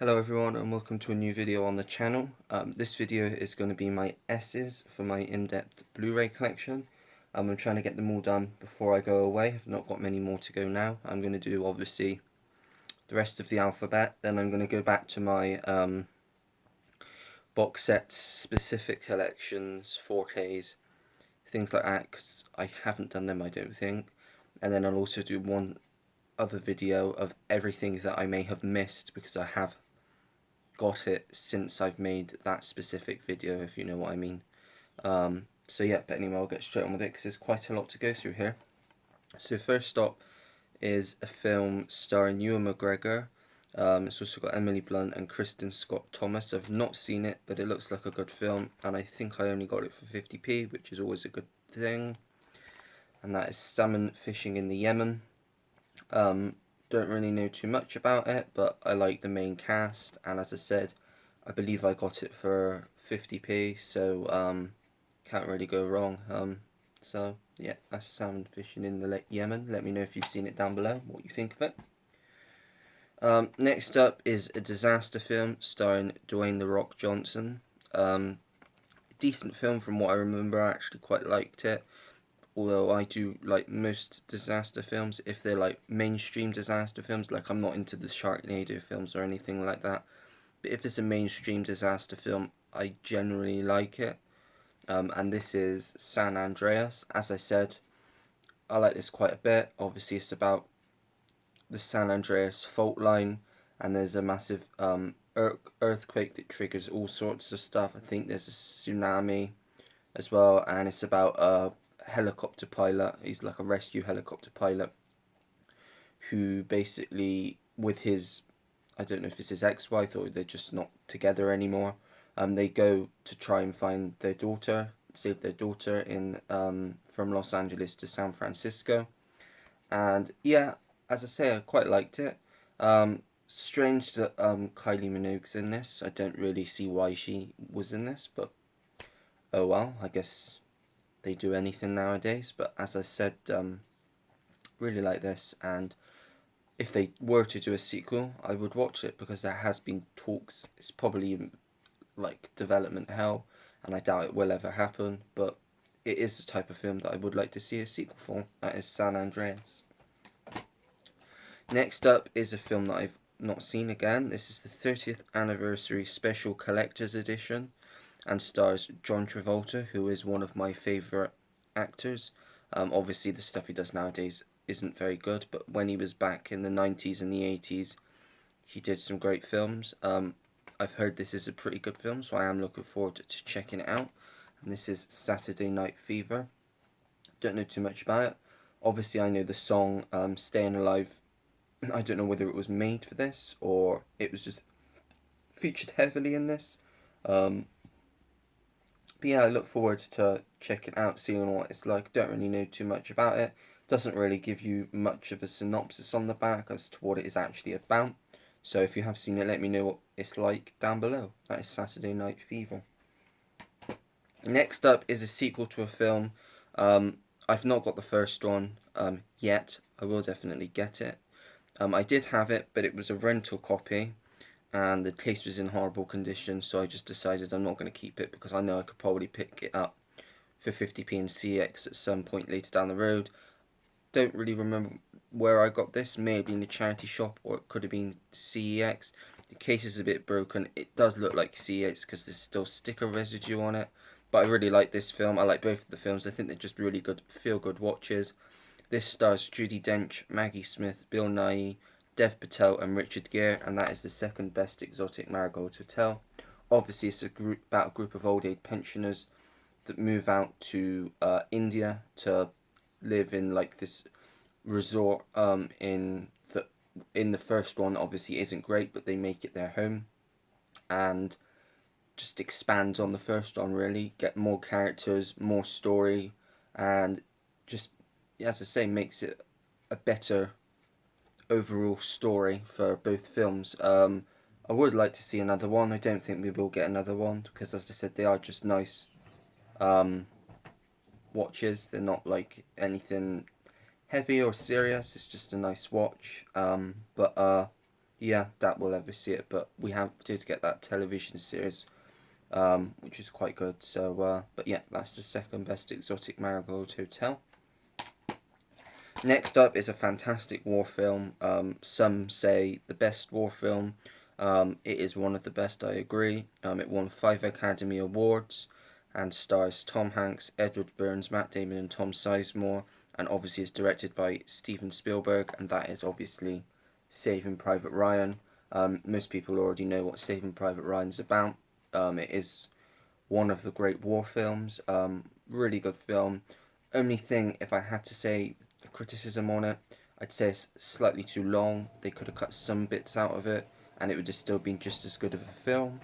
Hello everyone and welcome to a new video on the channel. This video is going to be my S's for my in-depth Blu-ray collection. I'm trying to get them all done before I go away. I've not got many more to go now. I'm going to do obviously the rest of the alphabet, then I'm going to go back to my box sets, specific collections, 4Ks, things like that, because I haven't done them I don't think. And then I'll also do one other video of everything that I may have missed because I have got it since I've made that specific video, if you know what I mean. So yeah, but anyway, I'll get straight on with it because there's quite a lot to go through here. So first up is a film starring Ewan McGregor. It's also got Emily Blunt and Kristen Scott Thomas. I've not seen it, but it looks like a good film, and I think I only got it for 50p, which is always a good thing. And that is Salmon Fishing in the Yemen. Don't really know too much about it, but I like the main cast, and as I said, I believe I got it for 50p, so can't really go wrong. So yeah, that's Salmon Fishing in the Yemen. Let me know if you've seen it down below, what you think of it. Next up is a disaster film starring Dwayne "The Rock" Johnson. Decent film from what I remember. I actually quite liked it. Although I do like most disaster films, if they're like mainstream disaster films, like I'm not into the Sharknado films or anything like that, but if it's a mainstream disaster film, I generally like it. And this is San Andreas. As I said, I like this quite a bit. Obviously, it's about the San Andreas fault line, and there's a massive earthquake that triggers all sorts of stuff. I think there's a tsunami as well, and it's about a helicopter pilot. He's like a rescue helicopter pilot who basically, with his, I don't know if it's his ex-wife or they're just not together anymore, they go to try and find their daughter, save their daughter in from Los Angeles to San Francisco. And yeah, as I say, I quite liked it. Strange that Kylie Minogue's in this. I don't really see why she was in this, but oh well, I guess they do anything nowadays. But as I said, really like this, and if they were to do a sequel, I would watch it because there has been talks. It's probably like development hell, and I doubt it will ever happen. But it is the type of film that I would like to see a sequel for. That is San Andreas. Next up is a film that I've not seen again. This is the 30th anniversary special collector's edition, and stars John Travolta, who is one of my favourite actors. Obviously, the stuff he does nowadays isn't very good, but when he was back in the 90s and the 80s, he did some great films. I've heard this is a pretty good film, so I am looking forward to checking it out. And this is Saturday Night Fever. Don't know too much about it. Obviously, I know the song Staying Alive. I don't know whether it was made for this or it was just featured heavily in this. Um, But yeah, I look forward to checking out, seeing what it's like. Don't really know too much about it. Doesn't really give you much of a synopsis on the back as to what it is actually about. So if you have seen it, let me know what it's like down below. That is Saturday Night Fever. Next up is a sequel to a film. I've not got the first one yet. I will definitely get it. I did have it, but it was a rental copy, and the case was in horrible condition, so I just decided I'm not going to keep it because I know I could probably pick it up for 50p in CX at some point later down the road. Don't really remember where I got this. Maybe in the charity shop, or it could have been CEX. The case is a bit broken. It does look like CEX because there's still sticker residue on it. But I really like this film. I like both of the films. I think they're just really good, feel-good watches. This stars Judi Dench, Maggie Smith, Bill Nighy, Dev Patel and Richard Gere, and that is the second best exotic Marigold Hotel. Obviously, it's about a group of old age pensioners that move out to India to live in like this resort. In the first one, obviously isn't great, but they make it their home, and just expands on the first one. Really, get more characters, more story, and just as I say, makes it a better overall story for both films. I would like to see another one. I don't think we will get another one because, as I said, they are just nice um, watches. They're not like anything heavy or serious. It's just a nice watch. But yeah, that will ever see it, but we did get that television series, which is quite good. So, but yeah, that's the second best exotic marigold hotel. Next up is a fantastic war film. Some say the best war film. It is one of the best, I agree. It won 5 Academy Awards and stars Tom Hanks, Edward Burns, Matt Damon, and Tom Sizemore, and obviously is directed by Steven Spielberg, and that is obviously Saving Private Ryan. Most people already know what Saving Private Ryan is about. It is one of the great war films. Really good film. Only thing, if I had to say a criticism on it, I'd say it's slightly too long. They could have cut some bits out of it, and it would have still been just as good of a film.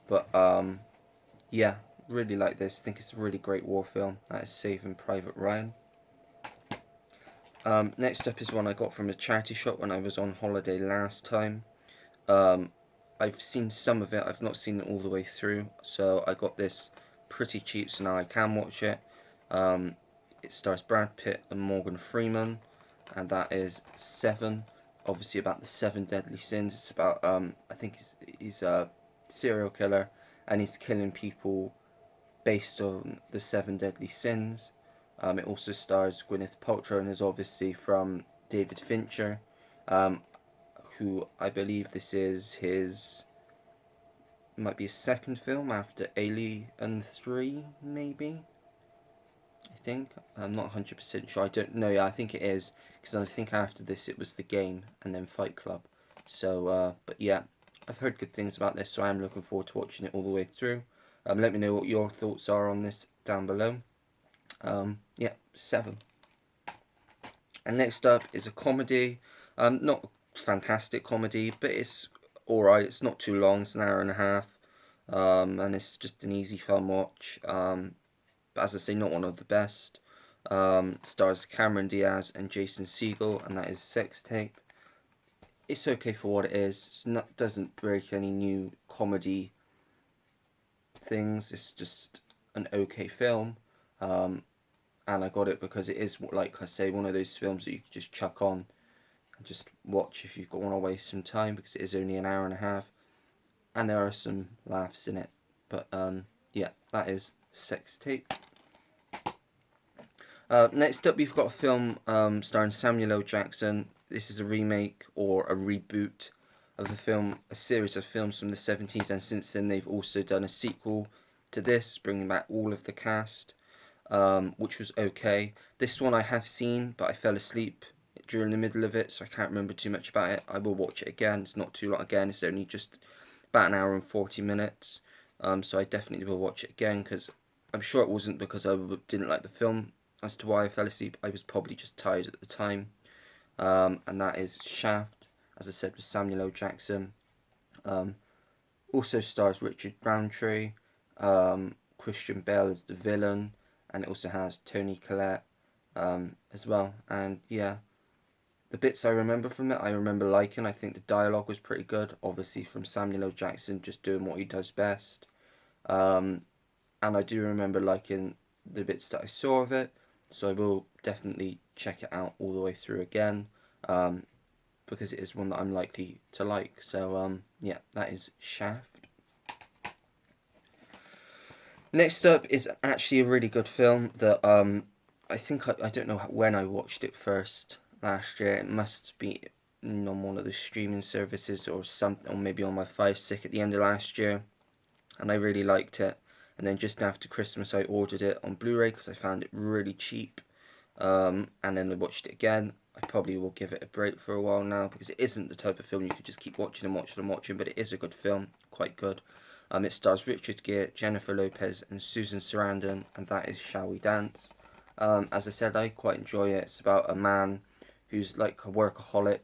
But yeah, really like this. Think it's a really great war film. That is Saving Private Ryan. Next up is one I got from a charity shop when I was on holiday last time. Um, I've seen some of it. I've not seen it all the way through, so I got this pretty cheap, so now I can watch it. Um, it stars Brad Pitt and Morgan Freeman, and that is Seven. Obviously about the 7 deadly sins. It's about I think he's a serial killer, and he's killing people based on the 7 deadly sins. It also stars Gwyneth Paltrow and is obviously from David Fincher. Um, who I believe this is his, might be his second film after Alien 3, maybe? I think. I'm not 100% sure. I don't know. Yeah, I think it is, because I think after this it was The Game and then Fight Club. So, but yeah, I've heard good things about this, so I am looking forward to watching it all the way through. Let me know what your thoughts are on this down below. Yeah, Seven. And next up is a comedy. Not fantastic comedy, but it's alright. It's not too long. It's an hour and a half. And it's just an easy fun watch. But as I say, not one of the best. Stars Cameron Diaz and Jason Segel, and that is Sex Tape. It's okay for what it is. Doesn't break any new comedy things. It's just an okay film. Um, and I got it because it is, like I say, one of those films that you can just chuck on and just watch if you want to waste some time, because it is only an hour and a half, and there are some laughs in it. But yeah, that is Sex Tape. Next up, we've got a film starring Samuel L. Jackson. This is a remake or a reboot of a series of films from the 70s, and since then they've also done a sequel to this, bringing back all of the cast, which was okay. This one I have seen, but I fell asleep during the middle of it, so I can't remember too much about it. I will watch it again. It's not too long again. It's only just about an hour and 40 minutes. So I definitely will watch it again, because I'm sure it wasn't because I didn't like the film as to why I fell asleep. I was probably just tired at the time. And that is Shaft, as I said, with Samuel L. Jackson. Um, Also stars Richard Roundtree, Christian Bale as the villain, and it also has Toni Collette as well. And yeah, the bits I remember from it, I remember liking. I think the dialogue was pretty good, obviously from Samuel L. Jackson, just doing what he does best. Um, and I do remember liking the bits that I saw of it, so I will definitely check it out all the way through again, um, because it is one that I'm likely to like. So yeah, that is Shaft. Next up is actually a really good film that I think I don't know when I watched it first last year. It must be on one of the streaming services or something, or maybe on my Fire Stick at the end of last year, and I really liked it. And then just after Christmas, I ordered it on Blu-ray because I found it really cheap. And then I watched it again. I probably will give it a break for a while now, because it isn't the type of film you could just keep watching and watching and watching, but it is a good film, quite good. It stars Richard Gere, Jennifer Lopez, and Susan Sarandon, and that is Shall We Dance. As I said, I quite enjoy it. It's about a man who's like a workaholic,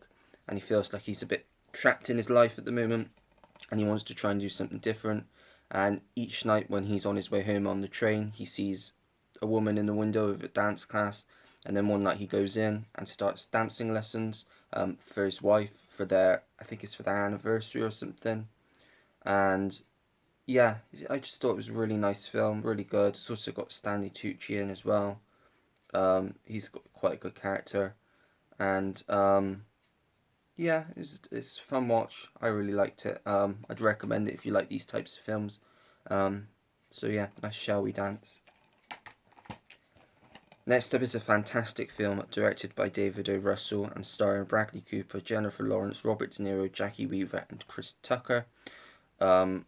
and he feels like he's a bit trapped in his life at the moment, and he wants to try and do something different. And each night when he's on his way home on the train, he sees a woman in the window of a dance class, and then one night he goes in and starts dancing lessons for his wife, for their, I think it's for their anniversary or something. And yeah, I just thought it was a really nice film, really good. It's also got Stanley Tucci in as well. He's got quite a good character, and Yeah, it's a fun watch. I really liked it. I'd recommend it if you like these types of films. Um, so yeah, that's Shall We Dance. Next up is a fantastic film directed by David O. Russell and starring Bradley Cooper, Jennifer Lawrence, Robert De Niro, Jackie Weaver, and Chris Tucker. Um,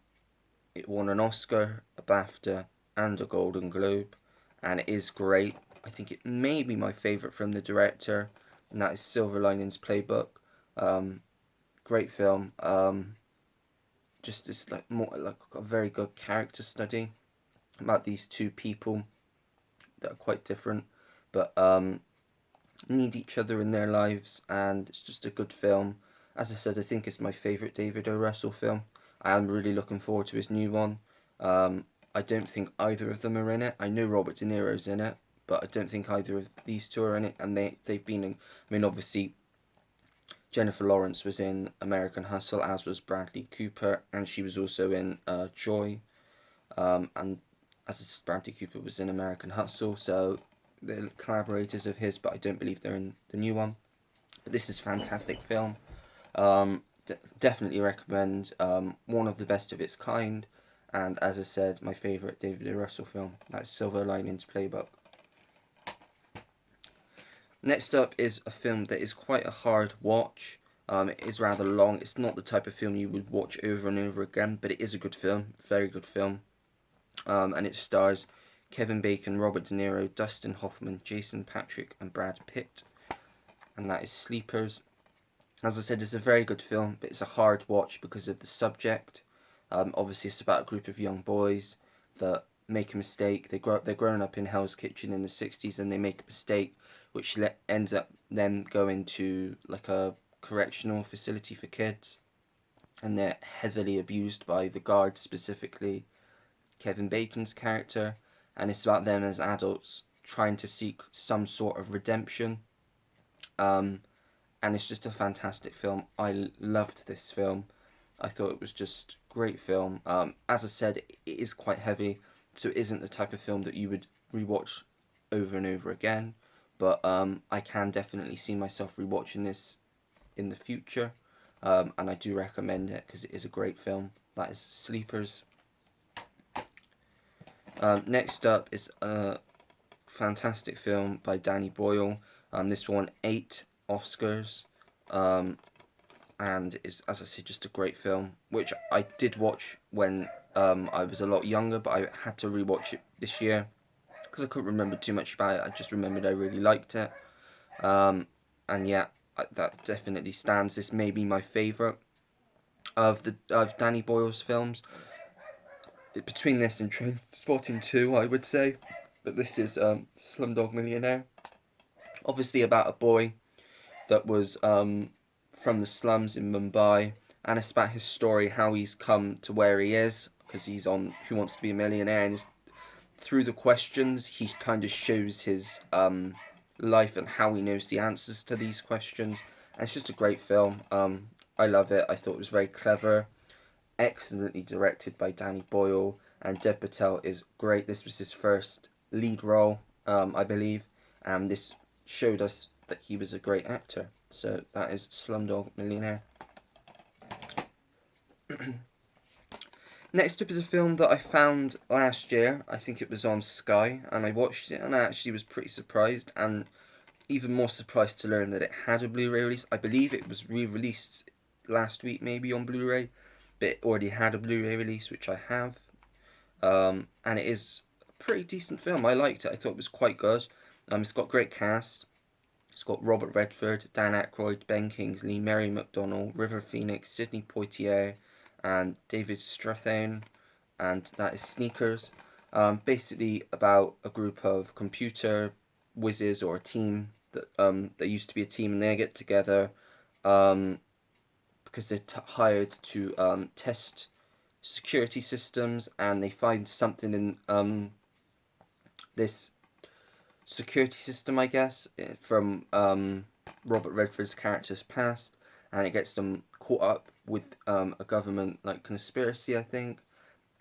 it won an Oscar, a BAFTA, and a Golden Globe, and it is great. I think it may be my favourite from the director, and that is Silver Linings Playbook. Um, Great film. Just this like more like a very good character study about these two people that are quite different, but need each other in their lives, and it's just a good film. As I said, I think it's my favourite David O. Russell film. I am really looking forward to his new one. Um, I don't think either of them are in it. I know Robert De Niro's in it, but I don't think either of these two are in it. And they've been in. I mean, obviously Jennifer Lawrence was in American Hustle, as was Bradley Cooper, and she was also in Joy. And as I said, Bradley Cooper was in American Hustle, so they're collaborators of his, but I don't believe they're in the new one. But this is a fantastic film. Definitely recommend. One of the best of its kind, and as I said, my favourite David O. Russell film. That's Silver Linings Playbook. Next up is a film that is quite a hard watch. It is rather long. It's not the type of film you would watch over and over again, but it is a good film, very good film. And it stars Kevin Bacon, Robert De Niro, Dustin Hoffman, Jason Patric, and Brad Pitt. And that is Sleepers. As I said, it's a very good film, but it's a hard watch because of the subject. Obviously, it's about a group of young boys that make a mistake. They're growing up in Hell's Kitchen in the 60s, and they make a mistake, which ends up them going to like a correctional facility for kids, and they're heavily abused by the guards, specifically Kevin Bacon's character, and it's about them as adults trying to seek some sort of redemption. Um, and it's just a fantastic film. I loved this film. I thought it was just great film. As I said, it is quite heavy, so it isn't the type of film that you would rewatch over and over again. But I can definitely see myself rewatching this in the future, and I do recommend it because it is a great film. That is Sleepers. Next up is a fantastic film by Danny Boyle. This won 8 Oscars, um, and is, as I said, just a great film, which I did watch when I was a lot younger, but I had to rewatch it this year because I couldn't remember too much about it. I just remembered I really liked it, um, and yeah, that definitely stands. This may be my favourite of Danny Boyle's films. Between this and Trainspotting 2, I would say. But this is Slumdog Millionaire. Obviously about a boy that was from the slums in Mumbai, and it's about his story, how he's come to where he is, because he's on Who Wants to Be a Millionaire, and through the questions he kind of shows his life and how he knows the answers to these questions. And it's just a great film. I love it. I thought it was very clever, excellently directed by Danny Boyle, and Dev Patel is great. This was his first lead role, I believe, and this showed us that he was a great actor. So that is Slumdog Millionaire. Next up is a film that I found last year. I think it was on Sky, and I watched it, and I actually was pretty surprised, and even more surprised to learn that it had a Blu-ray release. I believe it was re-released last week, maybe on Blu-ray, but it already had a Blu-ray release, which I have. And it is a pretty decent film. I liked it. I thought it was quite good. It's got great cast. It's got Robert Redford, Dan Aykroyd, Ben Kingsley, Mary McDonnell, River Phoenix, Sidney Poitier, and David Strathairn, and that is Sneakers. Basically about a group of computer whizzes, or a team that they used to be a team, and they get together because they're hired to test security systems, and they find something in this security system, I guess, from Robert Redford's character's past, and it gets them caught up with a government like conspiracy, I think,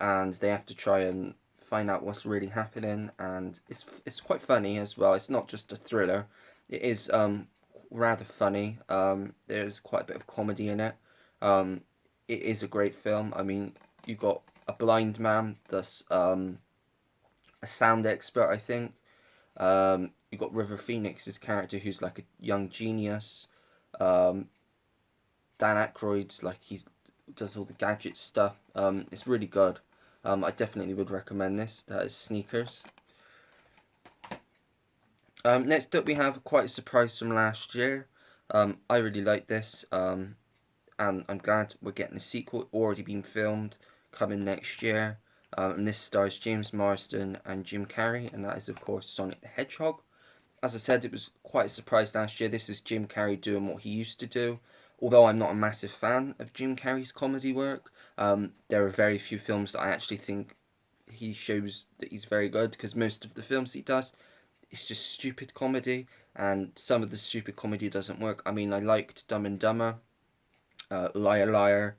and they have to try and find out what's really happening. And it's quite funny as well. It's not just a thriller. It is rather funny. There's quite a bit of comedy in it. Um, it is a great film. I mean, you've got a blind man that's a sound expert, I think. You've got River Phoenix's character who's like a young genius. Um, Dan Aykroyd's like he does all the gadget stuff. It's really good. I definitely would recommend this. That is Sneakers. Next up, we have quite a surprise from last year. I really like this, and I'm glad we're getting a sequel already being filmed coming next year. And this stars James Marsden and Jim Carrey, and that is, of course, Sonic the Hedgehog. As I said, it was quite a surprise last year. This is Jim Carrey doing what he used to do. Although I'm not a massive fan of Jim Carrey's comedy work, there are very few films that I actually think he shows that he's very good, because most of the films he does, it's just stupid comedy, and some of the stupid comedy doesn't work. I mean, I liked Dumb and Dumber, Liar Liar,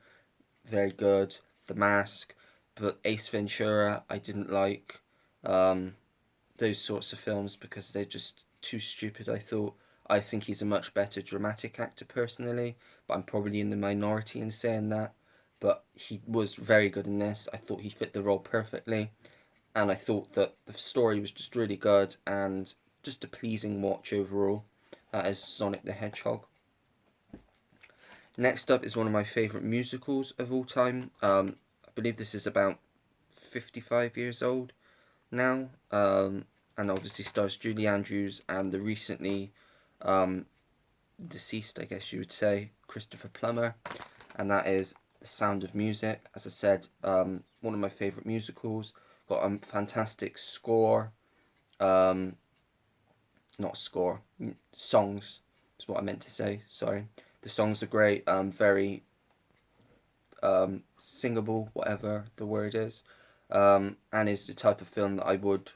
very good, The Mask, but Ace Ventura I didn't like. Um, those sorts of films because they're just too stupid. I think he's a much better dramatic actor personally, but I'm probably in the minority in saying that. But he was very good in this. I thought he fit the role perfectly, and I thought that the story was just really good and just a pleasing watch overall. That is Sonic the Hedgehog. Next up is one of my favourite musicals of all time. I believe this is about 55 years old now, and obviously stars Julie Andrews and the recently um, deceased, I guess you would say, Christopher Plummer, and that is The Sound of Music. As I said, one of my favourite musicals. Got a fantastic score, um, not score, songs is what I meant to say. Sorry, the songs are great. Very singable, whatever the word is, and is the type of film that I would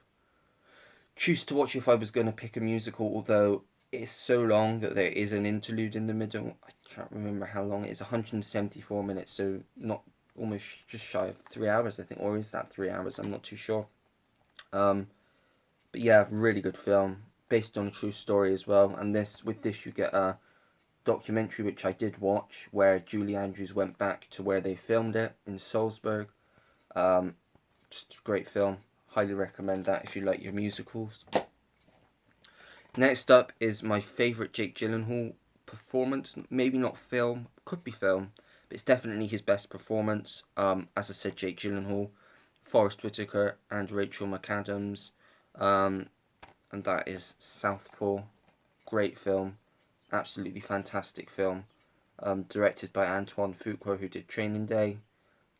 choose to watch if I was going to pick a musical, although it's so long that there is an interlude in the middle. I can't remember how long it is. 174 minutes, so not almost just shy of 3 hours, I think, or is that 3 hours? I'm not too sure. Um, but yeah, really good film based on a true story as well. And this with this you get a documentary which I did watch where Julie Andrews went back to where they filmed it in Salzburg. Um, just a great film. Highly recommend that if you like your musicals. Next up is my favourite Jake Gyllenhaal performance. Maybe not film, could be film, but it's definitely his best performance. As I said, Jake Gyllenhaal, Forrest Whitaker, and Rachel McAdams, and that is Southpaw. Great film, absolutely fantastic film. Directed by Antoine Fuqua, who did Training Day,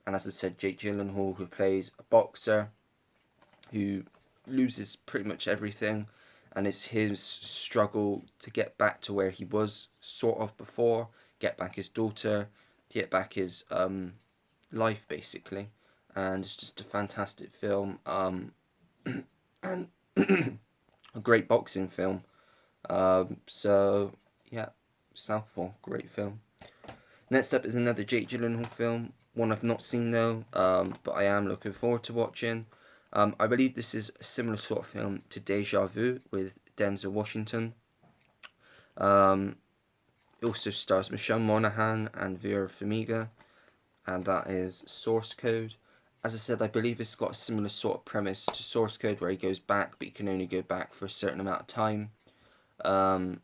and as I said, Jake Gyllenhaal, who plays a boxer who loses pretty much everything, and it's his struggle to get back to where he was sort of before, get back his daughter, get back his life basically, and it's just a fantastic film, and a great boxing film. So yeah, Southpaw, great film. Next up is another Jake Gyllenhaal film, one I've not seen though, but I am looking forward to watching. I believe this is a similar sort of film to Deja Vu with Denzel Washington. Um, it also stars Michelle Monaghan and Vera Farmiga, and that is Source Code. As I said, I believe it's got a similar sort of premise to Source Code, where he goes back, but he can only go back for a certain amount of time. Um,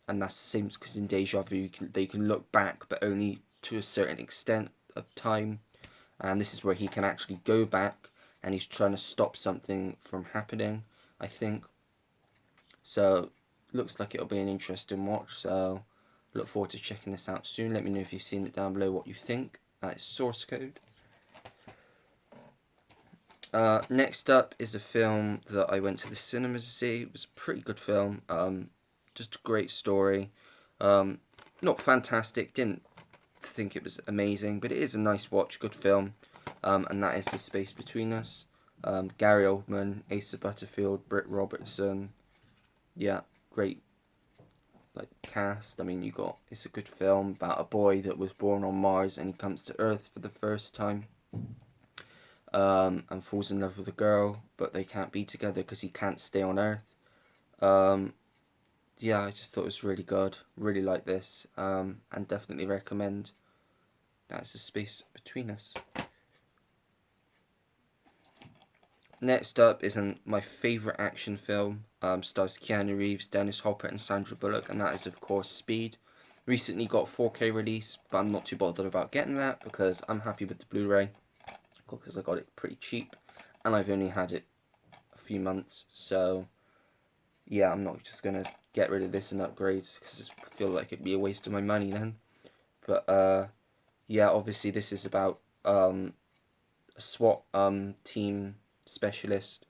and that's the same because in Deja Vu, they can look back, but only to a certain extent of time. And this is where he can actually go back, and he's trying to stop something from happening, I think. So, looks like it'll be an interesting watch, so look forward to checking this out soon. Let me know if you've seen it down below what you think. That is Source Code. Next up is a film that I went to the cinema to see. It was a pretty good film. Just a great story. Not fantastic. Didn't think it was amazing, but it is a nice watch. Good film. And that is The Space Between Us. Gary Oldman, Asa Butterfield, Britt Robertson. Yeah, great like cast. I mean, it's a good film about a boy that was born on Mars and he comes to Earth for the first time. And falls in love with a girl, but they can't be together because he can't stay on Earth. Um, yeah, I just thought it was really good. Really like this, and definitely recommend. That's the space between us. Next up is my favourite action film. Stars Keanu Reeves, Dennis Hopper, and Sandra Bullock, and that is of course Speed. Recently got 4K release, but I'm not too bothered about getting that because I'm happy with the Blu-ray because I got it pretty cheap, and I've only had it a few months, so yeah, I'm not just gonna get rid of this and upgrade because I feel like it'd be a waste of my money then. But yeah, obviously this is about a SWAT team specialist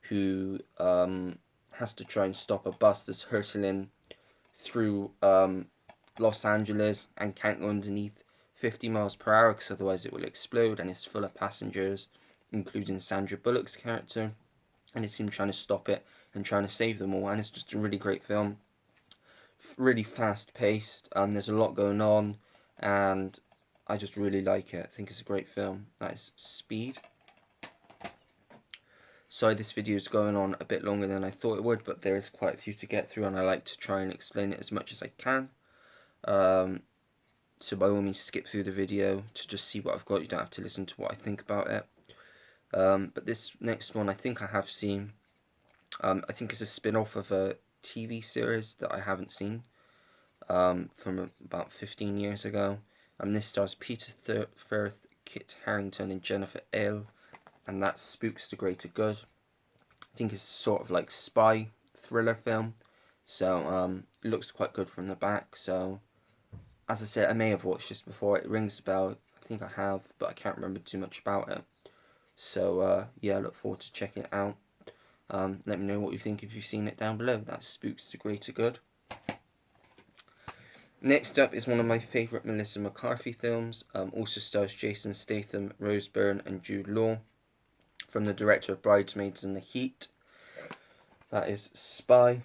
who has to try and stop a bus that's hurtling through Los Angeles and can't go underneath 50 miles per hour because otherwise it will explode, and it's full of passengers, including Sandra Bullock's character, and it's him trying to stop it and trying to save them all, and it's just a really great film. Really fast paced, and there's a lot going on, and I just really like it. I think it's a great film. That is Speed. Sorry, this video is going on a bit longer than I thought it would, but there is quite a few to get through, and I like to try and explain it as much as I can. So by all means, skip through the video to just see what I've got. You don't have to listen to what I think about it. But this next one, I think I have seen. I think it's a spin-off of a TV series that I haven't seen from about 15 years ago. This stars Peter Firth, Kit Harington, and Jennifer Ale, and that's Spooks the Greater Good. I think it's sort of like spy thriller film, so it looks quite good from the back. So as I said, I may have watched this before. It rings a bell. I think I have, but I can't remember too much about it. So yeah, I look forward to checking it out. Let me know what you think if you've seen it down below. That's Spooks the Greater Good. Next up is one of my favourite Melissa McCarthy films. Also stars Jason Statham, Rose Byrne, and Jude Law. From the director of Bridesmaids and The Heat. That is Spy.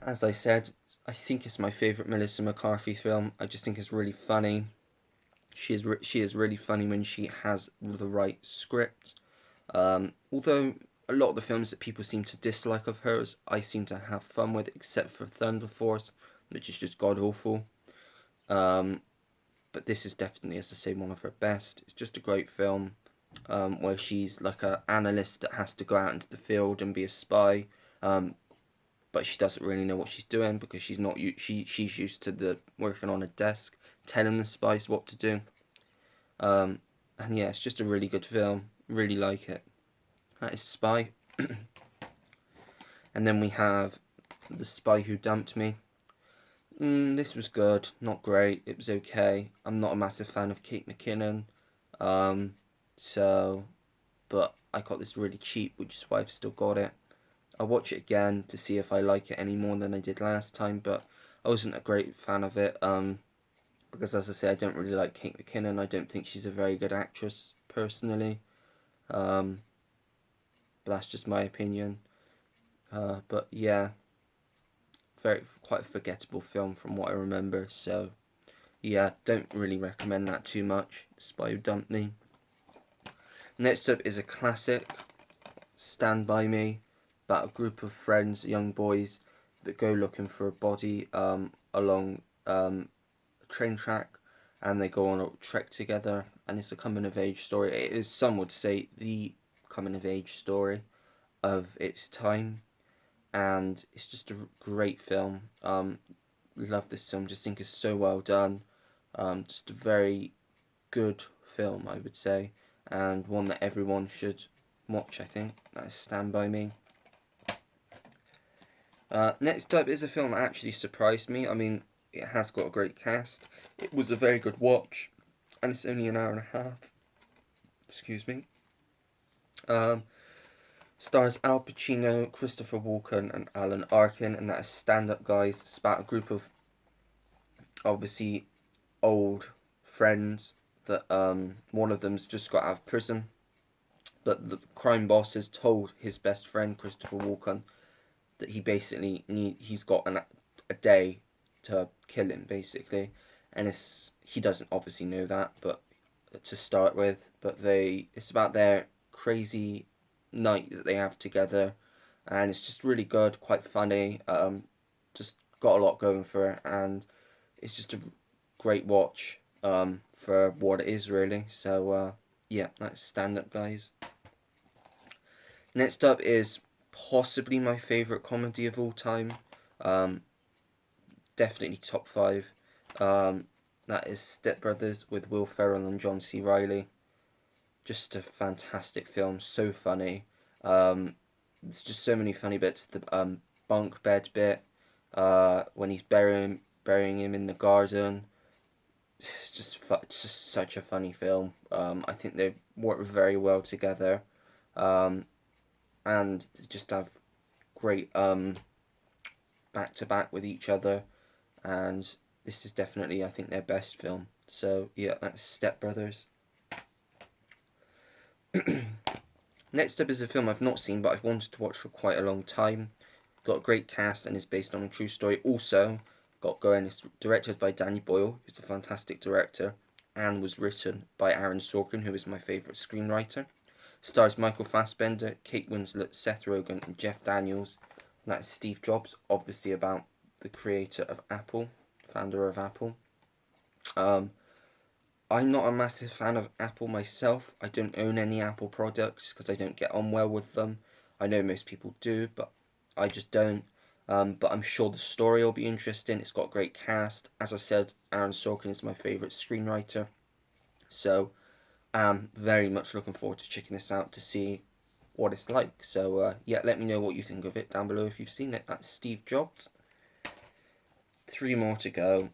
As I said, I think it's my favourite Melissa McCarthy film. I just think it's really funny. She is really funny when she has the right script. Although a lot of the films that people seem to dislike of hers, I seem to have fun with, except for Thunder Force, which is just god awful. But this is definitely, as I say, one of her best. It's just a great film. Where she's like an analyst that has to go out into the field and be a spy, but she doesn't really know what she's doing because she's not she's used to the working on a desk telling the spies what to do. And yeah, it's just a really good film. Really like it. That is Spy. And then we have The Spy Who Dumped Me. This was good, not great. It was okay. I'm not a massive fan of Kate McKinnon. So, but I got this really cheap, which is why I've still got it. I'll watch it again to see if I like it any more than I did last time, but I wasn't a great fan of it, because as I say, I don't really like Kate McKinnon. I don't think she's a very good actress, personally. But that's just my opinion. But yeah, quite a forgettable film from what I remember, so yeah, don't really recommend that too much. Spy Who Dumped Me. Next up is a classic, Stand By Me, about a group of friends, young boys, that go looking for a body along a train track, and they go on a trek together, and it's a coming of age story. It is, some would say, the coming of age story of its time, and it's just a great film. Love this film, just think it's so well done. Just a very good film, I would say, and one that everyone should watch, I think. That is Stand By Me. Next up is a film that actually surprised me. I mean, it has got a great cast. It was a very good watch, and it's only an hour and a half. Excuse me. Stars Al Pacino, Christopher Walken, and Alan Arkin, and that is Stand Up Guys. It's about a group of obviously old friends that one of them's just got out of prison, but the crime boss has told his best friend Christopher Walken that he's got a day to kill him, basically, and he doesn't obviously know that, but to start with, but it's about their crazy night that they have together, and it's just really good, quite funny. just got a lot going for it, and it's just a great watch for what it is really. So yeah, that's Stand Up Guys. Next up is possibly my favourite comedy of all time. Um, Definitely top five. Um, that is Step Brothers with Will Ferrell and John C. Reilly. Just a fantastic film, so funny. There's just so many funny bits. The bunk bed bit, when he's burying him in the garden. It's just such a funny film. I think they work very well together, um, and just have great back to back with each other. And this is definitely, I think, their best film. So yeah, that's Step Brothers. Next up is a film I've not seen, but I've wanted to watch for quite a long time. Got a great cast and is based on a true story. Also, got going. It's directed by Danny Boyle, who's a fantastic director, and was written by Aaron Sorkin, who is my favourite screenwriter. Stars Michael Fassbender, Kate Winslet, Seth Rogen, and Jeff Daniels. And that's Steve Jobs, obviously about the creator of Apple, founder of Apple. Um, I'm not a massive fan of Apple myself. I don't own any Apple products because I don't get on well with them. I know most people do, but I just don't. But I'm sure the story will be interesting. It's got a great cast. As I said, Aaron Sorkin is my favourite screenwriter. So I'm very much looking forward to checking this out to see what it's like. So yeah, let me know what you think of it down below if you've seen it. That's Steve Jobs. 3 more to go.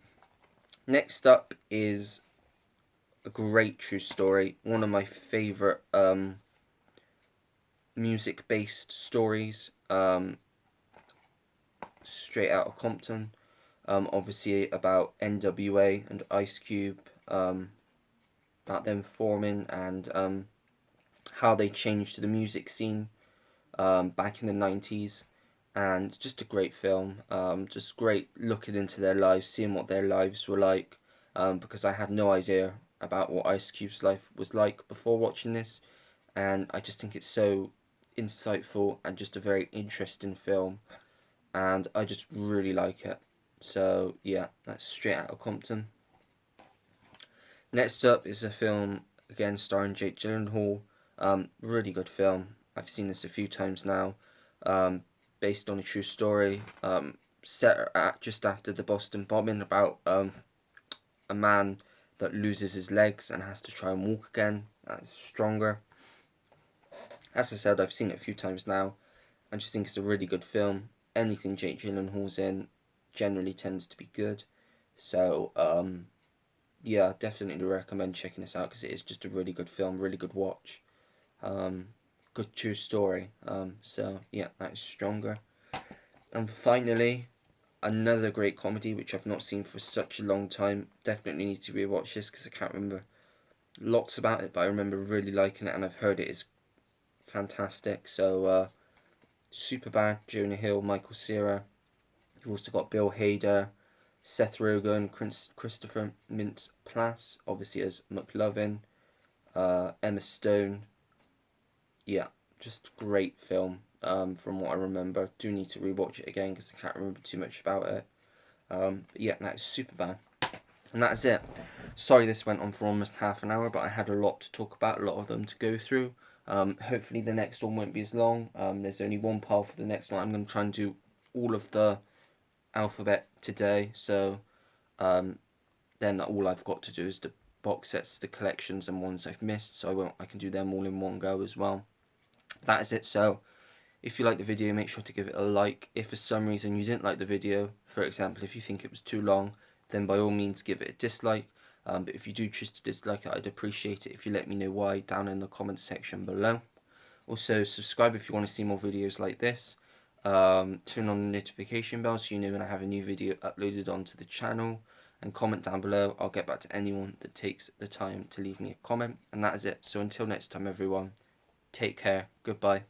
Next up is a great true story. One of my favourite music-based stories. Straight out of Compton. Obviously about NWA and Ice Cube. About them forming and how they changed to the music scene back in the 90s. And just a great film. Just great looking into their lives, seeing what their lives were like. Because I had no idea about what Ice Cube's life was like before watching this, and I just think it's so insightful and just a very interesting film, and I just really like it. So yeah, that's Straight Outta Compton. Next up is a film again starring Jake Gyllenhaal. Really good film. I've seen this a few times now. Um, Based on a true story. Set at just after the Boston bombing about a man that loses his legs and has to try and walk again. That's stronger. As I said, I've seen it a few times now. I just think it's a really good film. Anything Jake Gyllenhaal's in generally tends to be good. So, yeah, definitely recommend checking this out because it is just a really good film, really good watch. Good true story. So, yeah, that's Stronger. And finally, another great comedy which I've not seen for such a long time. Definitely need to rewatch this because I can't remember lots about it, but I remember really liking it and I've heard it is fantastic. So, Superbad, Jonah Hill, Michael Cera. You've also got Bill Hader, Seth Rogen, Christopher Mintz-Plasse, obviously as McLovin, Emma Stone. Yeah, just great film. From what I remember, do need to rewatch it again because I can't remember too much about it. But yeah, that's Superbad. And that's it. Sorry this went on for almost half an hour, but I had a lot to talk about, a lot of them to go through. Hopefully the next one won't be as long. There's only one part for the next one. I'm going to try and do all of the alphabet today, so then all I've got to do is the box sets, the collections and ones I've missed, so I can do them all in one go as well. That is it. So if you like the video, make sure to give it a like. If for some reason you didn't like the video, for example if you think it was too long, then by all means give it a dislike. But if you do choose to dislike it, I'd appreciate it if you let me know why down in the comments section below. Also subscribe if you want to see more videos like this. Turn on the notification bell so you know when I have a new video uploaded onto the channel, and comment down below. I'll get back to anyone that takes the time to leave me a comment. And that is it. So until next time everyone, take care, goodbye.